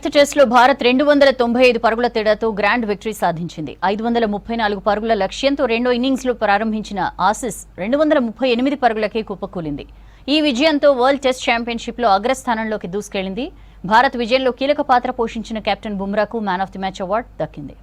Perth టెస్ట్లో భారత్ 295 పరుగుల తేడాతో గ్రాండ్ విక్టరీ సాధించింది. 534 పరుగుల లక్ష్యంతో రెండో ఇన్నింగ్స్లో ప్రారంభించిన ఆసీస్ 238 పరుగులకే కుప్పకూలింది. ఈ విజయంతో వరల్డ్ టెస్ట్ ఛాంపియన్షిప్లో అగ్రస్థానంలోకి దూసుకెళ్లింది. భారత్ విజయంలో కీలక పాత్ర పోషించిన కెప్టెన్ బుమ్రాకు man of the match award దక్కింది.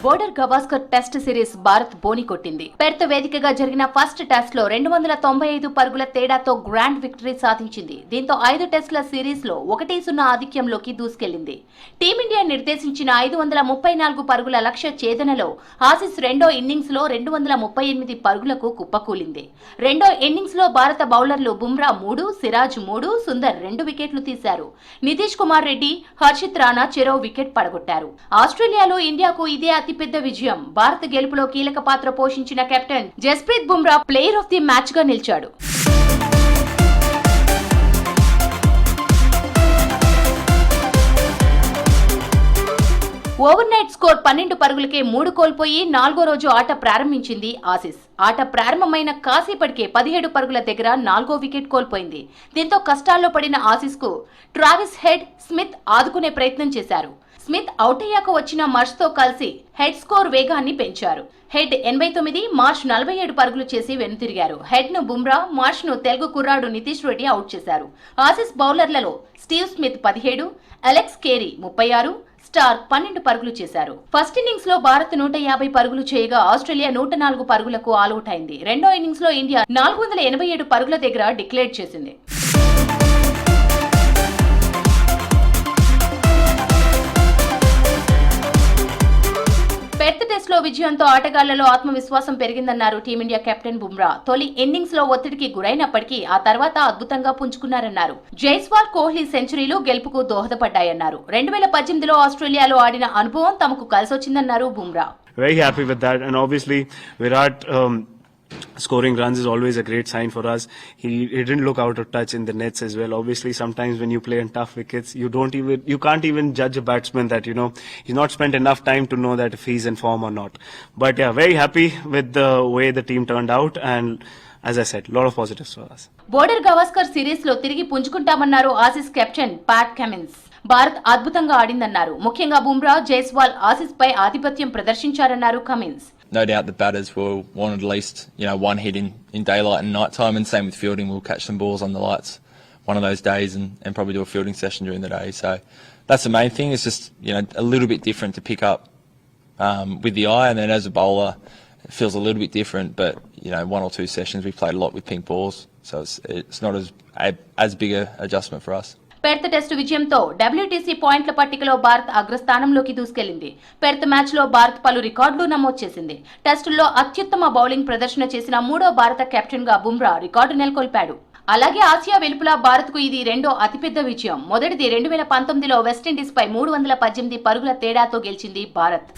Border Gavaskar test series Bharat బోని కొట్టింది. పెర్త్ వేదికగా జరిగిన ఫస్ట్ టెస్ట్ లో 295 పరుగుల తేడాతో గ్రాండ్ విక్టరీ సాధించింది. దీంతో 5 టెస్టుల సిరీస్ లో 1-0 ఆధిక్యంలోకి దూసుకెళ్లింది. టీమిండియా నిర్దేశించిన 534 పరుగుల లక్ష్య ఛేదనలో ఆసీస్ రెండో ఇన్నింగ్స్ లో 238 పరుగులకు కుప్పకూలింది. రెండో ఇన్నింగ్స్ లో భారత బౌలర్లు బుమ్రా 3, సిరాజ్ 3, సుందర్ 2 వికెట్లు తీశారు. నితీష్ కుమార్ రెడ్డి, హర్షిత్ రాణా చెరో వికెట్ పడగొట్టారు. ఆస్ట్రేలియాలో ఇండియాకు ఇదే అతిపెద్ద విజయం. భారత గెలుపులో కీలక పాత్ర పోషించిన captain Jasprit Bumrah player of the match గా నిలిచాడు. ఓవర్ నైట్ స్కోర్ 12 పరుగులకే 3 కోల్పోయి 4వ రోజు ఆట ప్రారంభించింది ఆసీస్. ఆట ప్రారంభమైన కాసేపటికే 17 పరుగుల దగ్గర 4వ వికెట్ కోల్పోయింది. దీంతో కష్టాల్లో పడిన ఆసీస్ కు ట్రావిస్ హెడ్, స్మిత్ ఆదుకునే ప్రయత్నం చేశారు. స్మిత్ అవుట్ అయ్యాక వచ్చిన మార్ష్ తో కలిసి హెడ్ స్కోర్ వేగాన్ని పెంచారు. హెడ్ 89, మార్ష్ 47 పరుగులు చేసి వెనుతిరిగారు. హెడ్ ను బుమ్రా, మార్ష్ ను తెలుగు కుర్రాడు నితీష్ రెడ్డి అవుట్ చేశారు. ఆసీస్ బౌలర్లలో Steve Smith 17, Alex Carey 36, Starc 12 పరుగులు చేశారు. ఫస్ట్ ఇన్నింగ్స్ లో భారత్ 150 పరుగులు చేయగా ఆస్ట్రేలియా 104 పరుగులకు ఆల్అౌట్ అయింది. రెండో ఇన్నింగ్స్ లో ఇండియా 487 పరుగుల దగ్గర డిక్లేర్ చేసింది. పెర్త్ టెస్ట్ లో విజయంతో ఆటగాళ్లలో ఆత్మవిశ్వాసం పెరిగిందన్నారు టీమిండియా కెప్టెన్ బుమ్రా. తొలి ఇన్నింగ్స్ లో ఒత్తిడికి గురైనప్పటికీ ఆ తర్వాత అద్భుతంగా పుంజుకున్నారన్నారు. జైస్వాల్, కోహ్లీ సెంచరీలు గెలుపుకు దోహదపడ్డాయన్నారు. 2018లో ఆస్ట్రేలియాలో ఆడిన అనుభవం తమకు కలిసొచ్చిందన్నారు Bumrah. Very happy with that, and obviously Virat scoring runs is always a great sign for us. He didn't look out of touch in the nets as well. Obviously sometimes when you play in tough wickets, you can't even judge a batsman that he's not spent enough time to know that if he's in form or not. But yeah, very happy with the way the team turned out, and as I said, a lot of positives for us. Border Gavaskar series లో తిరిగి పుంజుకుంటామన్నారు Aussies captain Pat Cummins. Bharat అద్భుతంగా ఆడిందన్నారు. ముఖ్యంగా Bumrah, Jaiswal Aussies పై ఆధిపత్యం ప్రదర్శించారన్నారు Cummins. No doubt the batters will want at least one hit in daylight and night time, and same with fielding. We'll catch some balls on the lights one of those days and probably do a fielding session during the day. So that's the main thing. It's just a little bit different to pick up with the eye, and then as a bowler it feels a little bit different. But 1 or 2 sessions we played a lot with pink balls, so it's not as big a adjustment for us. Perth test విజయంతో WTC పాయింట్ల పట్టికలో భారత్ అగ్రస్థానంలోకి దూసుకెళ్లింది. Perth match లో భారత్ పలు రికార్డులు నమోదు చేసింది. టెస్టుల్లో అత్యుత్తమ బౌలింగ్ ప్రదర్శన చేసిన 3వ భారత కెప్టెన్ గా బుమ్రా రికార్డు నెలకొల్పాడు. అలాగే ఆసియా వెలుపల భారత్ కు ఇది రెండో అతిపెద్ద విజయం. మొదటిది 2019లో వెస్టిండీస్ పై 318 పరుగుల తేడాతో గెలిచింది భారత్.